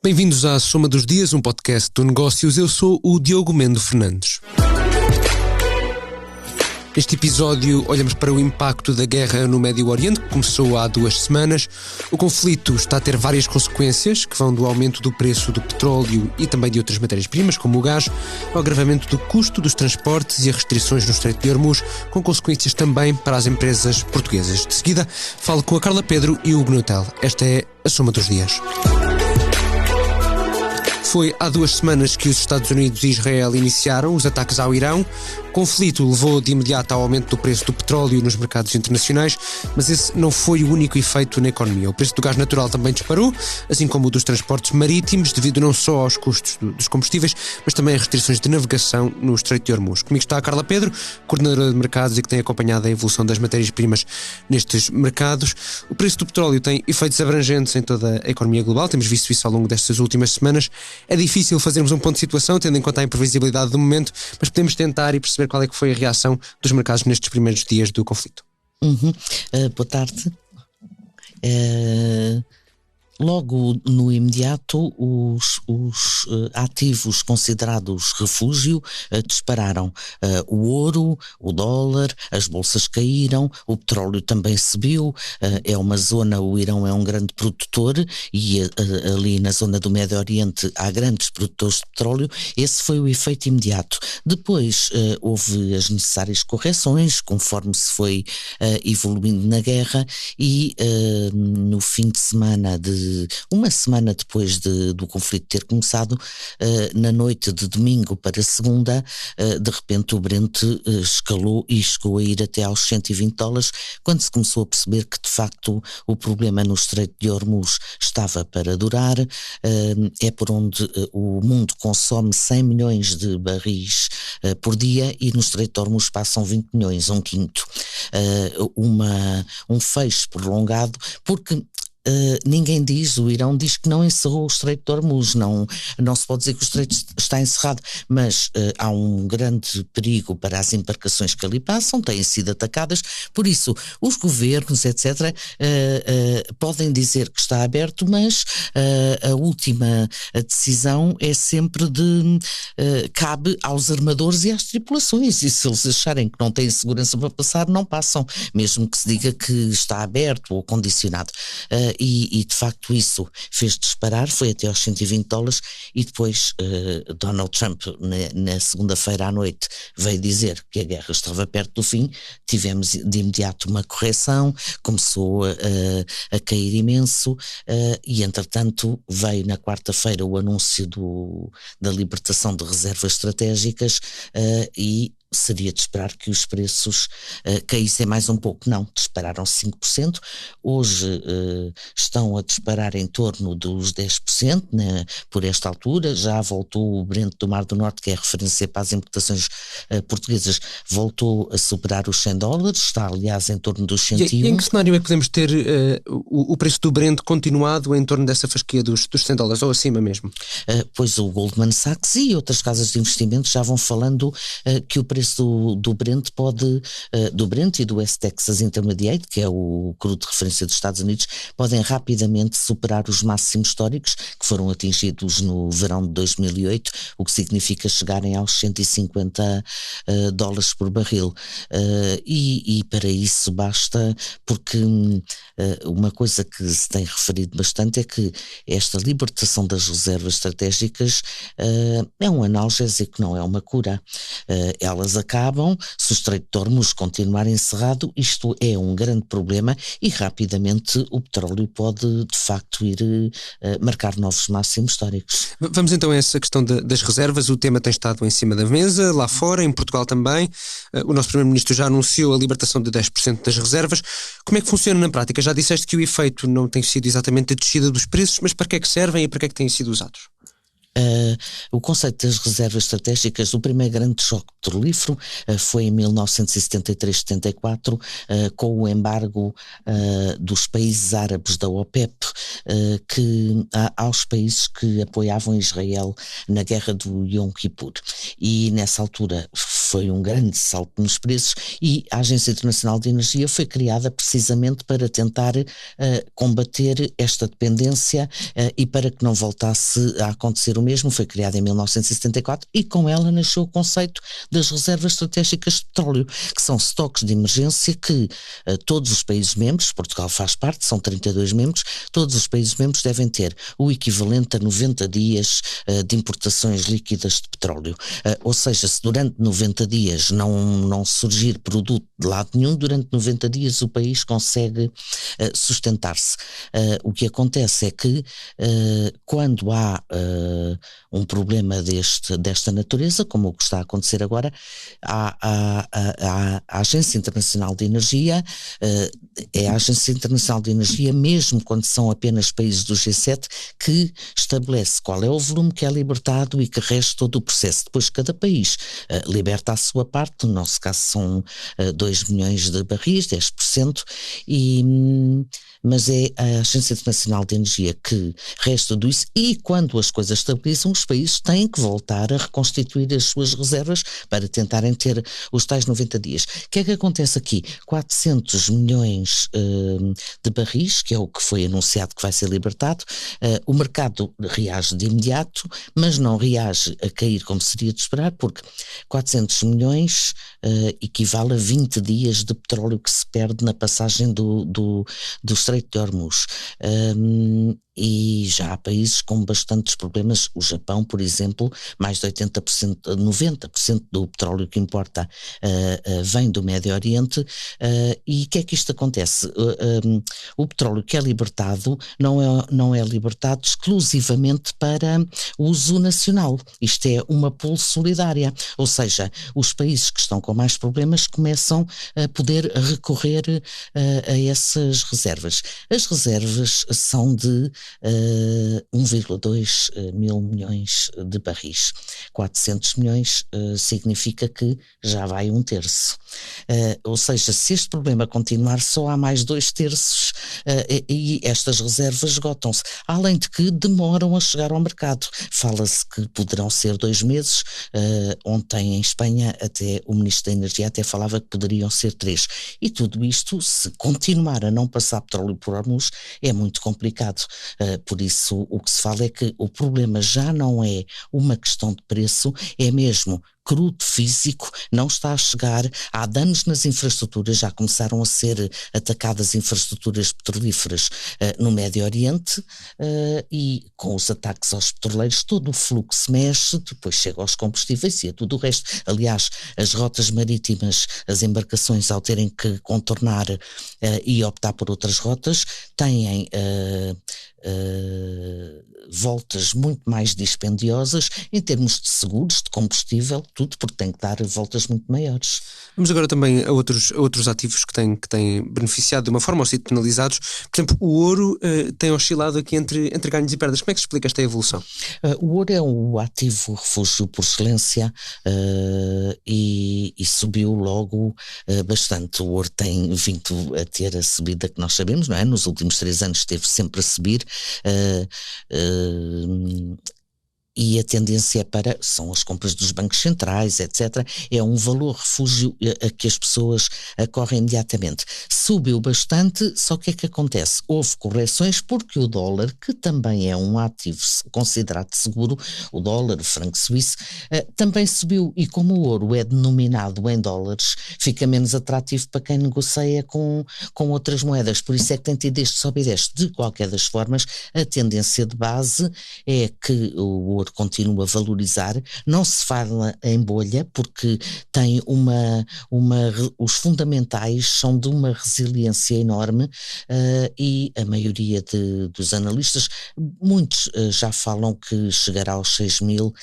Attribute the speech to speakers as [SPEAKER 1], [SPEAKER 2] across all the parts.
[SPEAKER 1] Bem-vindos à Soma dos Dias, um podcast do Negócios. Eu sou o Diogo Mendo Fernandes. Neste episódio olhamos para o impacto da guerra no Médio Oriente, que começou há 2 semanas. O conflito está a ter várias consequências, que vão do aumento do preço do petróleo e também de outras matérias-primas, como o gás, ao agravamento do custo dos transportes e a restrições no Estreito de Hormuz, com consequências também para as empresas portuguesas. De seguida, falo com a Carla Pedro e o Hugo Neutel. Esta é a Soma dos Dias. Foi há 2 semanas que os Estados Unidos e Israel iniciaram os ataques ao Irão. O conflito levou de imediato ao aumento do preço do petróleo nos mercados internacionais, mas esse não foi o único efeito na economia. O preço do gás natural também disparou, assim como o dos transportes marítimos, devido não só aos custos dos combustíveis, mas também a restrições de navegação no Estreito de Hormuz. Comigo está a Carla Pedro, coordenadora de mercados e que tem acompanhado a evolução das matérias-primas nestes mercados. O preço do petróleo tem efeitos abrangentes em toda a economia global, temos visto isso ao longo destas últimas semanas. É difícil fazermos um ponto de situação, tendo em conta a imprevisibilidade do momento, mas podemos tentar e perceber qual é que foi a reação dos mercados nestes primeiros dias do conflito.
[SPEAKER 2] Boa tarde. Logo no imediato, os ativos considerados refúgio dispararam. O ouro, o dólar, as bolsas caíram, o petróleo também subiu. É uma zona, o Irão é um grande produtor e ali na zona do Médio Oriente há grandes produtores de petróleo. Esse foi o efeito imediato. Depois houve as necessárias correções, conforme se foi evoluindo na guerra, e no fim de semana uma semana depois do conflito ter começado, na noite de domingo para segunda, de repente o Brent escalou e chegou a ir até aos $120, quando se começou a perceber que de facto o problema no Estreito de Hormuz estava para durar. É por onde o mundo consome 100 milhões de barris por dia e no Estreito de Hormuz passam 20 milhões, um quinto. Um fecho prolongado, porque ninguém diz, o Irão diz que não encerrou o Estreito de Hormuz, não se pode dizer que o Estreito está encerrado, mas há um grande perigo para as embarcações que ali passam, têm sido atacadas, por isso os governos, etc., podem dizer que está aberto, mas a última decisão é sempre cabe aos armadores e às tripulações, e se eles acharem que não têm segurança para passar, não passam, mesmo que se diga que está aberto ou condicionado. E de facto isso fez disparar, foi até aos $120, e depois Donald Trump na segunda-feira à noite veio dizer que a guerra estava perto do fim. Tivemos de imediato uma correção, começou a cair imenso, e entretanto veio na quarta-feira o anúncio da libertação de reservas estratégicas, e seria de esperar que os preços caíssem mais um pouco. Não, dispararam 5%, hoje estão a disparar em torno dos 10%, por esta altura. Já voltou o Brent do Mar do Norte, que é referência para as importações portuguesas, voltou a superar os $100, está aliás em torno dos 101.
[SPEAKER 1] E em que cenário é que podemos ter o preço do Brent continuado em torno dessa fasquia dos $100 ou acima mesmo?
[SPEAKER 2] Pois o Goldman Sachs e outras casas de investimento já vão falando que o preço do Brent do Brent e do West Texas Intermediate, que é o crudo de referência dos Estados Unidos, podem rapidamente superar os máximos históricos que foram atingidos no verão de 2008, o que significa chegarem aos $150 por barril. E para isso basta, porque uma coisa que se tem referido bastante é que esta libertação das reservas estratégicas é um analgésico, não é uma cura. Elas acabam, se o Estreito de Hormuz continuar encerrado, isto é um grande problema e rapidamente o petróleo pode de facto ir marcar novos máximos históricos.
[SPEAKER 1] Vamos então a essa questão das reservas. O tema tem estado em cima da mesa, lá fora, em Portugal também. O nosso Primeiro-Ministro já anunciou a libertação de 10% das reservas. Como é que funciona na prática? Já disseste que o efeito não tem sido exatamente a descida dos preços, mas para que é que servem e para que é que têm sido usados?
[SPEAKER 2] O conceito das reservas estratégicas, o primeiro grande choque petrolífero foi em 1973-74, com o embargo dos países árabes da OPEP, aos países que apoiavam Israel na guerra do Yom Kippur. E nessa altura foi um grande salto nos preços, e a Agência Internacional de Energia foi criada precisamente para tentar combater esta dependência e para que não voltasse a acontecer o mesmo. Foi criada em 1974 e com ela nasceu o conceito das reservas estratégicas de petróleo, que são estoques de emergência que todos os países membros, Portugal faz parte, são 32 membros, todos os países membros devem ter o equivalente a 90 dias de importações líquidas de petróleo. Ou seja, se durante 90 dias não surgir produto de lado nenhum, durante 90 dias o país consegue sustentar-se. O que acontece é que quando há um problema desta natureza, como o que está a acontecer agora, a Agência Internacional de Energia, é a Agência Internacional de Energia, mesmo quando são apenas países do G7, que estabelece qual é o volume que é libertado e que rege todo o processo. Depois cada país liberta a sua parte, no nosso caso são 2 milhões de barris, 10%, mas é a Agência Internacional de Energia que rege tudo isso, e quando as coisas estabilizam, os países têm que voltar a reconstituir as suas reservas para tentarem ter os tais 90 dias. O que é que acontece aqui? 400 milhões de barris, que é o que foi anunciado que vai ser libertado, o mercado reage de imediato, mas não reage a cair como seria de esperar, porque 400 milhões equivale a 20 dias de petróleo que se perde na passagem do Estreito de Hormuz. E já há países com bastantes problemas. O Japão, por exemplo, mais de 80%, 90% do petróleo que importa vem do Médio Oriente. E o que é que isto acontece? O petróleo que é libertado não é libertado exclusivamente para uso nacional. Isto é uma pool solidária, ou seja, os países que estão com mais problemas começam a poder recorrer a essas reservas. As reservas são de 1,2 mil milhões de barris. 400 milhões significa que já vai 1/3. Ou seja, se este problema continuar, só há mais 2/3 e estas reservas esgotam-se. Além de que demoram a chegar ao mercado. Fala-se que poderão ser 2 meses. Ontem em Espanha até o Ministro da Energia até falava que poderiam ser 3. E tudo isto, se continuar a não passar petróleo por Hormuz, é muito complicado. Por isso o que se fala é que o problema já não é uma questão de preço, é mesmo crudo físico, não está a chegar, há danos nas infraestruturas, já começaram a ser atacadas infraestruturas petrolíferas no Médio Oriente, e com os ataques aos petroleiros todo o fluxo mexe, depois chega aos combustíveis e a tudo o resto. Aliás, as rotas marítimas, as embarcações ao terem que contornar e optar por outras rotas, têm voltas muito mais dispendiosas em termos de seguros, de combustível, tudo, porque tem que dar voltas muito maiores.
[SPEAKER 1] Vamos agora também a outros ativos que têm beneficiado de uma forma ou sido penalizados. Por exemplo, o ouro tem oscilado aqui entre ganhos e perdas. Como é que se explica esta evolução?
[SPEAKER 2] O ouro é o ativo refúgio por excelência e subiu logo bastante. O ouro tem vindo a ter a subida que nós sabemos, não é? Nos últimos 3 anos esteve sempre a subir. E a tendência são as compras dos bancos centrais, etc. É um valor refúgio a que as pessoas acorrem imediatamente. Subiu bastante, só que o que acontece? Houve correções porque o dólar, que também é um ativo considerado seguro, o dólar, o franco suíço, também subiu, e como o ouro é denominado em dólares, fica menos atrativo para quem negocia com outras moedas. Por isso é que tem tido este sobe e desce. De qualquer das formas, a tendência de base é que o ouro continua a valorizar, não se fala em bolha porque tem os fundamentais são de uma resiliência enorme, e a maioria dos analistas, muitos já falam que chegará aos 6.000,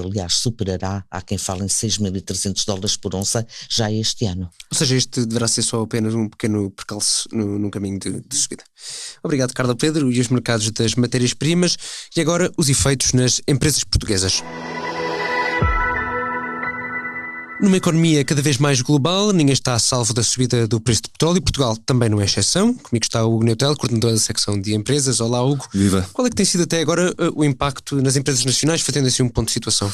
[SPEAKER 2] aliás superará, há quem fale em $6.300 por onça já este ano.
[SPEAKER 1] Ou seja, este deverá ser só apenas um pequeno percalço no caminho de subida. Obrigado, Carla Pedro. E os mercados das matérias-primas, e agora os efeitos nas empresas portuguesas. Numa economia cada vez mais global, ninguém está a salvo da subida do preço do petróleo. Portugal também não é exceção. Comigo está o Hugo Neutel, coordenador da secção de empresas. Olá, Hugo.
[SPEAKER 3] Viva.
[SPEAKER 1] Qual é que tem sido até agora o impacto nas empresas nacionais, fazendo assim um ponto de situação?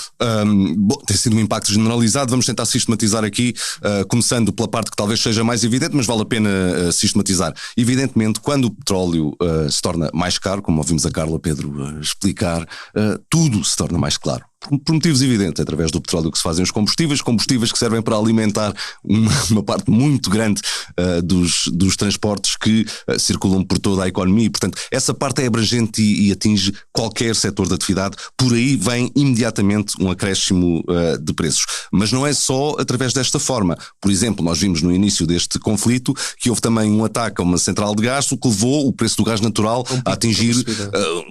[SPEAKER 3] Tem sido um impacto generalizado. Vamos tentar sistematizar aqui, começando pela parte que talvez seja mais evidente, mas vale a pena sistematizar. Evidentemente, quando o petróleo se torna mais caro, como ouvimos a Carla Pedro explicar, tudo se torna mais claro. Por motivos evidentes, através do petróleo que se fazem os combustíveis que servem para alimentar uma parte muito grande dos transportes que circulam por toda a economia e, portanto, essa parte é abrangente e atinge qualquer setor de atividade. Por aí vem imediatamente um acréscimo de preços. Mas não é só através desta forma. Por exemplo, nós vimos no início deste conflito que houve também um ataque a uma central de gás, o que levou o preço do gás natural a atingir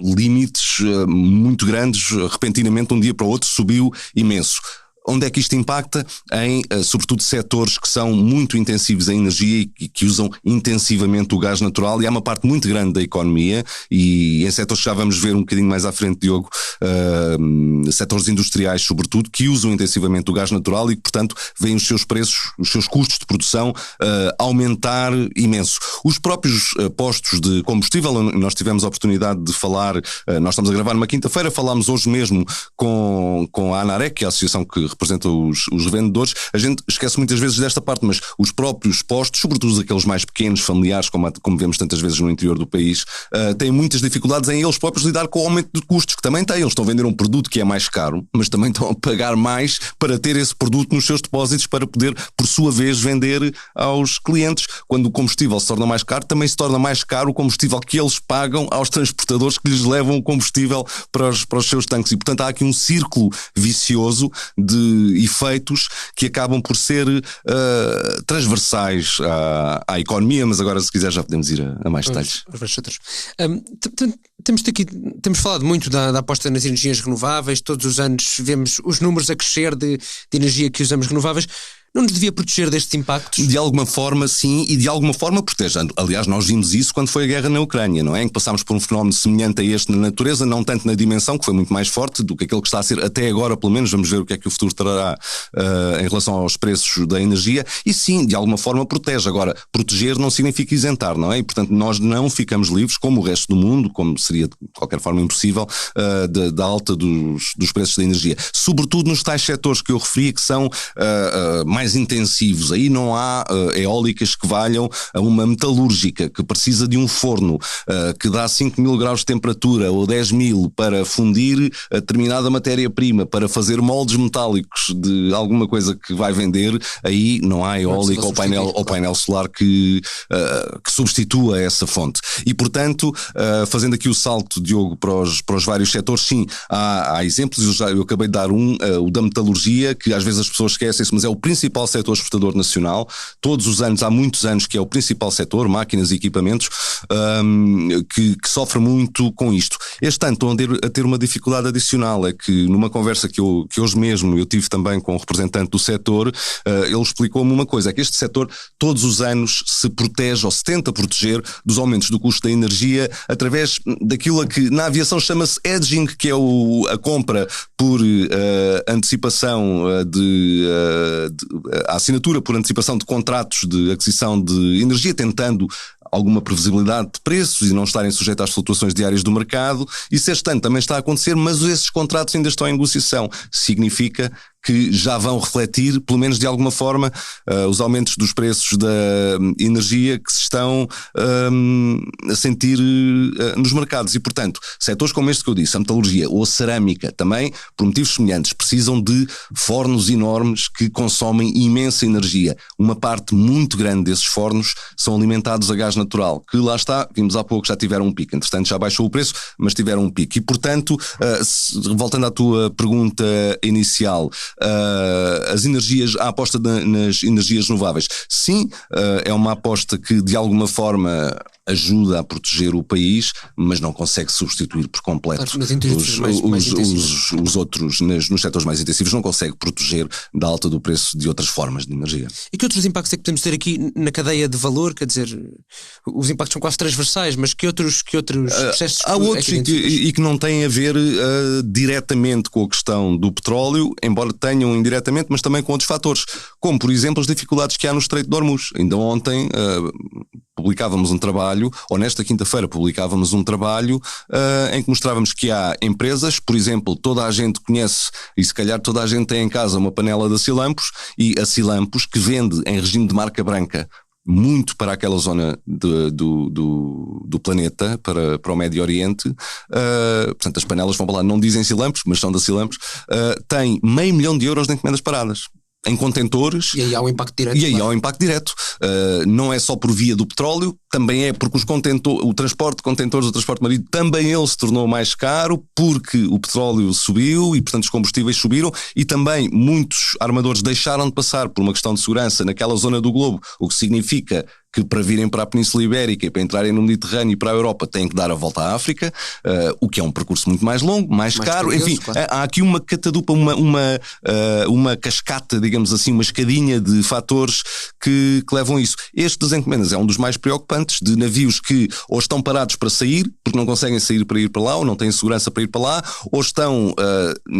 [SPEAKER 3] limites muito grandes, repentinamente, um dia para o outro subiu imenso. Onde é que isto impacta? Em, sobretudo, setores que são muito intensivos em energia e que usam intensivamente o gás natural, e há uma parte muito grande da economia, e em setores que já vamos ver um bocadinho mais à frente, Diogo, setores industriais, sobretudo, que usam intensivamente o gás natural e que, portanto, veem os seus preços, os seus custos de produção aumentar imenso. Os próprios postos de combustível, nós tivemos a oportunidade de falar, nós estamos a gravar numa quinta-feira, falámos hoje mesmo com a ANAREC, que é a associação que representa os revendedores. A gente esquece muitas vezes desta parte, mas os próprios postos, sobretudo aqueles mais pequenos, familiares, como vemos tantas vezes no interior do país, têm muitas dificuldades em eles próprios lidar com o aumento de custos, que também têm. Eles estão a vender um produto que é mais caro, mas também estão a pagar mais para ter esse produto nos seus depósitos, para poder, por sua vez, vender aos clientes. Quando o combustível se torna mais caro, também se torna mais caro o combustível que eles pagam aos transportadores que lhes levam o combustível para os seus tanques. E, portanto, há aqui um círculo vicioso de efeitos que acabam por ser transversais à economia, mas agora, se quiser, já podemos ir a mais detalhes.
[SPEAKER 1] Temos falado muito da aposta nas energias renováveis. Todos os anos vemos os números a crescer de energia que usamos renováveis. Não nos devia proteger destes impactos?
[SPEAKER 3] De alguma forma, sim, e de alguma forma protege. Aliás, nós vimos isso quando foi a guerra na Ucrânia, não é? Em que passámos por um fenómeno semelhante a este na natureza, não tanto na dimensão, que foi muito mais forte do que aquele que está a ser até agora, pelo menos. Vamos ver o que é que o futuro trará em relação aos preços da energia. E sim, de alguma forma protege. Agora, proteger não significa isentar, não é? E, portanto, nós não ficamos livres, como o resto do mundo, como seria de qualquer forma impossível, da alta dos preços da energia. Sobretudo nos tais setores que eu referi, que são mais intensivos. Aí não há eólicas que valham a uma metalúrgica que precisa de um forno que dá 5.000 graus de temperatura ou 10.000 para fundir determinada matéria-prima, para fazer moldes metálicos de alguma coisa que vai vender. Aí não há eólica ou painel solar que substitua essa fonte. E, portanto, fazendo aqui o salto, Diogo, para os vários setores, sim, há exemplos. Eu acabei de dar o da metalurgia, que às vezes as pessoas esquecem-se, mas é o principal setor exportador nacional. Todos os anos, há muitos anos que é o principal setor, máquinas e equipamentos, que sofre muito com isto. Este ano estão a ter uma dificuldade adicional, é que numa conversa que hoje mesmo eu tive também com um representante do setor, ele explicou-me uma coisa, é que este setor todos os anos se protege ou se tenta proteger dos aumentos do custo da energia através daquilo que na aviação chama-se hedging, que é a compra por antecipação a assinatura por antecipação de contratos de aquisição de energia, tentando alguma previsibilidade de preços e não estarem sujeitos às flutuações diárias do mercado. Isso este ano também está a acontecer, mas esses contratos ainda estão em negociação. Significa que já vão refletir, pelo menos de alguma forma, os aumentos dos preços da energia que se estão a sentir nos mercados. E, portanto, setores como este que eu disse, a metalurgia ou a cerâmica, também, por motivos semelhantes, precisam de fornos enormes que consomem imensa energia. Uma parte muito grande desses fornos são alimentados a gás natural, que lá está, vimos há pouco, já tiveram um pico. Entretanto, já baixou o preço, mas tiveram um pico. E, portanto, voltando à tua pergunta inicial, a aposta nas energias renováveis, sim, é uma aposta que de alguma forma ajuda a proteger o país, mas não consegue substituir por completo os outros, nos setores mais intensivos, não consegue proteger da alta do preço de outras formas de energia.
[SPEAKER 1] E que outros impactos é que podemos ter aqui na cadeia de valor? Quer dizer, os impactos são quase transversais, mas que outros processos?
[SPEAKER 3] Há outros e que não têm a ver diretamente com a questão do petróleo, embora tenham indiretamente, mas também com outros fatores, como por exemplo as dificuldades que há no Estreito de Hormuz. Ainda ontem publicávamos um trabalho, ou nesta quinta-feira publicávamos um trabalho em que mostrávamos que há empresas, por exemplo, toda a gente conhece e se calhar toda a gente tem em casa uma panela da Cilampos, e a Cilampos, que vende em regime de marca branca muito para aquela zona do planeta, para o Médio Oriente, portanto as panelas vão para lá, não dizem Cilampos, mas são da Cilampos, tem $500 mil de encomendas paradas em contentores.
[SPEAKER 1] E aí há um impacto direto.
[SPEAKER 3] E aí há um impacto direto. Não é só por via do petróleo, também é porque o transporte de contentores, o transporte marítimo, também ele se tornou mais caro porque o petróleo subiu e, portanto, os combustíveis subiram, e também muitos armadores deixaram de passar por uma questão de segurança naquela zona do globo, o que significa que para virem para a Península Ibérica e para entrarem no Mediterrâneo e para a Europa têm que dar a volta à África, o que é um percurso muito mais longo, mais caro,
[SPEAKER 1] curioso,
[SPEAKER 3] enfim,
[SPEAKER 1] claro.
[SPEAKER 3] há aqui uma catadupa, uma cascata, digamos assim, uma escadinha de fatores que levam a isso. Este das encomendas é um dos mais preocupantes, de navios que ou estão parados para sair, porque não conseguem sair para ir para lá, ou não têm segurança para ir para lá, ou estão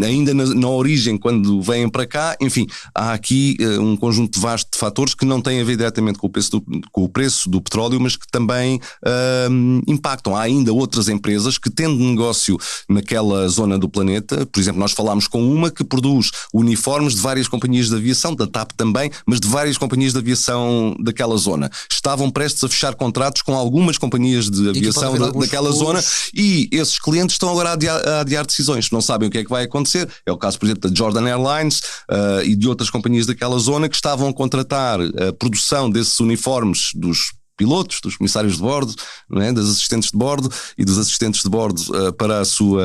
[SPEAKER 3] ainda na origem quando vêm para cá. Enfim, há aqui um conjunto vasto de fatores que não têm a ver diretamente com o preço do petróleo, mas que também impactam. Há ainda outras empresas que, tendo negócio naquela zona do planeta, por exemplo, nós falámos com uma que produz uniformes de várias companhias de aviação, da TAP também, mas de várias companhias de aviação daquela zona. Estavam prestes a fechar contratos com algumas companhias de aviação daquela zona, e esses clientes estão agora a adiar decisões, não sabem o que é que vai acontecer. É o caso, por exemplo, da Jordan Airlines e de outras companhias daquela zona que estavam a contratar a produção desses uniformes dos pilotos, dos comissários de bordo, não é? Das assistentes de bordo e dos assistentes de bordo para a sua,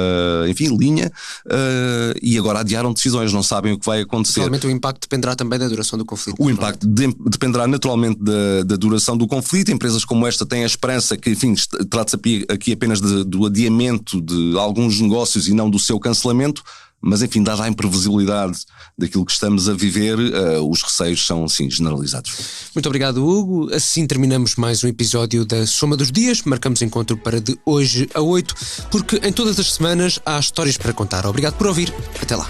[SPEAKER 3] enfim, linha, e agora adiaram decisões, não sabem o que vai acontecer.
[SPEAKER 1] Provavelmente o impacto dependerá também da duração do conflito.
[SPEAKER 3] O impacto dependerá naturalmente da duração do conflito. Empresas como esta têm a esperança que, enfim, trata-se aqui apenas do adiamento de alguns negócios e não do seu cancelamento. Mas, enfim, dada a imprevisibilidade daquilo que estamos a viver, os receios são, sim, generalizados.
[SPEAKER 1] Muito obrigado, Hugo. Assim terminamos mais um episódio da Soma dos Dias. Marcamos encontro para de hoje a 8, porque em todas as semanas há histórias para contar. Obrigado por ouvir. Até lá.